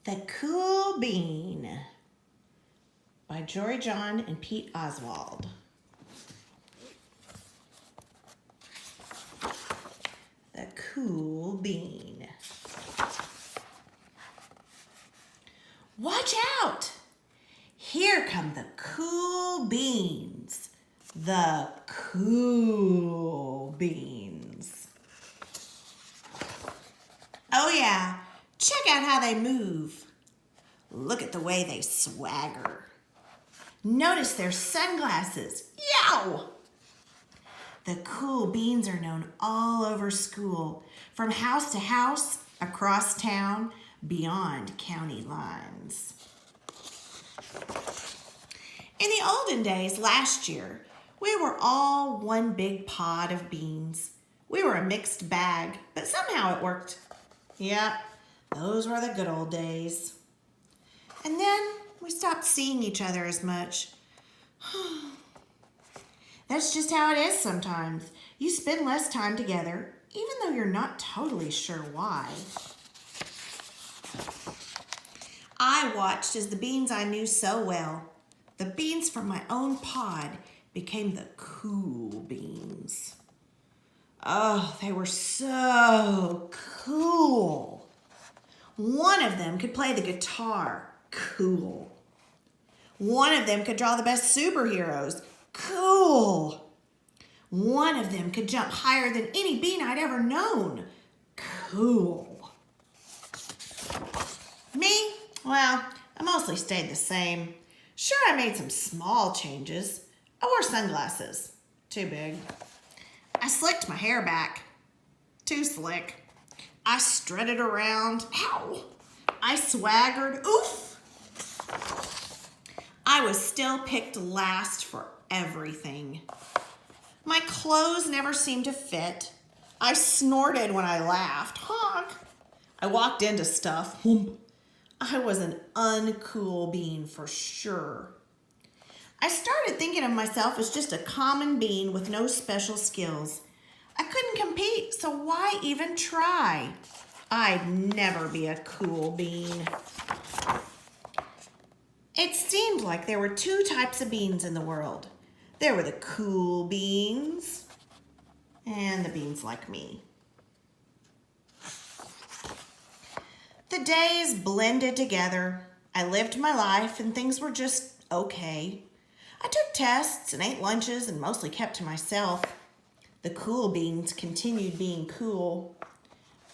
The Cool Bean by Jory John and Pete Oswald. The Cool Bean. Watch out! Here come the cool beans. The cool beans. Oh yeah, check out how they move. Look at the way they swagger. Notice their sunglasses. Yow! The cool beans are known all over school, from house to house, across town, beyond county lines. In the olden days, last year, we were all one big pod of beans. We were a mixed bag, but somehow it worked. Yep, those were the good old days. And then we stopped seeing each other as much. That's just how it is sometimes. You spend less time together, even though you're not totally sure why. I watched as the beans I knew so well, the beans from my own pod, became the cool beans. Oh, they were so cool. One of them could play the guitar. Cool. One of them could draw the best superheroes. Cool. One of them could jump higher than any bean I'd ever known. Cool. Me? Well, I mostly stayed the same. Sure, I made some small changes. I wore sunglasses. Too big. I slicked my hair back. Too slick. I strutted around. Ow! I swaggered. Oof! I was still picked last for everything. My clothes never seemed to fit. I snorted when I laughed. Honk! I walked into stuff. I was an uncool bean for sure. I started thinking of myself as just a common bean with no special skills. I couldn't compete, so why even try? I'd never be a cool bean. It seemed like there were two types of beans in the world. There were the cool beans and the beans like me. The days blended together. I lived my life and things were just okay. I took tests and ate lunches and mostly kept to myself. The cool beans continued being cool.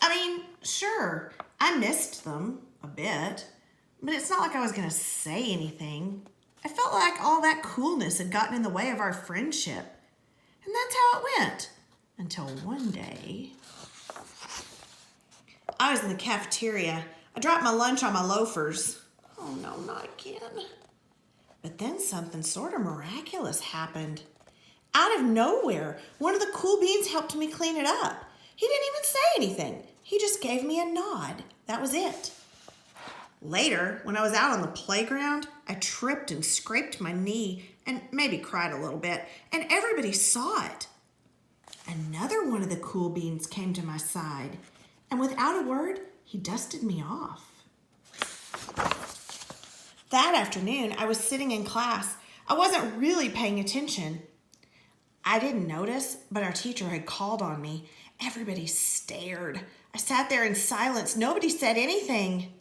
I mean, sure, I missed them a bit, but it's not like I was going to say anything. I felt like all that coolness had gotten in the way of our friendship. And that's how it went. Until one day, I was in the cafeteria. I dropped my lunch on my loafers. Oh no, not again. But then something sort of miraculous happened. Out of nowhere, one of the cool beans helped me clean it up. He didn't even say anything. He just gave me a nod. That was it. Later, when I was out on the playground, I tripped and scraped my knee and maybe cried a little bit, and everybody saw it. Another one of the cool beans came to my side, and without a word, he dusted me off. That afternoon, I was sitting in class. I wasn't really paying attention. I didn't notice, but our teacher had called on me. Everybody stared. I sat there in silence. Nobody said anything.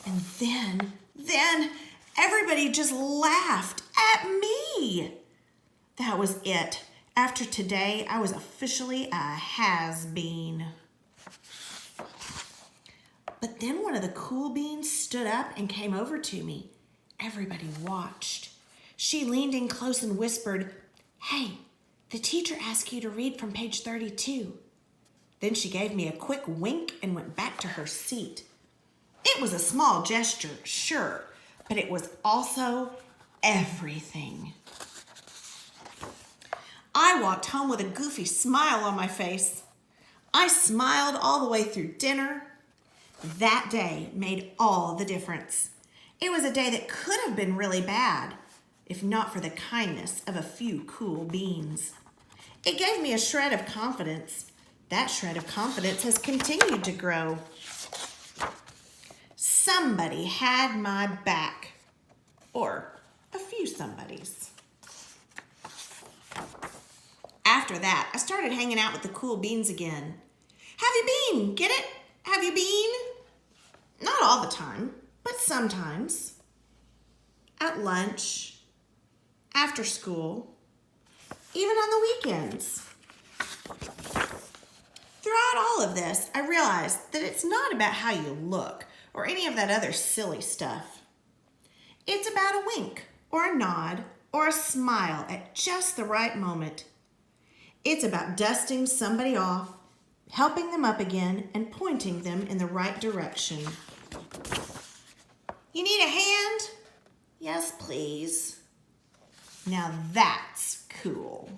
And then everybody just laughed at me. That was it. After today, I was officially a has-been. But then one of the cool beans stood up and came over to me. Everybody watched. She leaned in close and whispered, "Hey, the teacher asked you to read from page 32. Then she gave me a quick wink and went back to her seat. It was a small gesture, sure, but it was also everything. I walked home with a goofy smile on my face. I smiled all the way through dinner. That day made all the difference. It was a day that could have been really bad, if not for the kindness of a few cool beans. It gave me a shred of confidence. That shred of confidence has continued to grow. Somebody had my back. Or a few somebodies. After that, I started hanging out with the cool beans again. Have you been? Get it? Have you been? Not all the time, but sometimes. At lunch, after school, even on the weekends. Throughout all of this, I realized that it's not about how you look or any of that other silly stuff. It's about a wink or a nod or a smile at just the right moment. It's about dusting somebody off, helping them up again, and pointing them in the right direction. You need a hand? Yes, please. Now that's cool.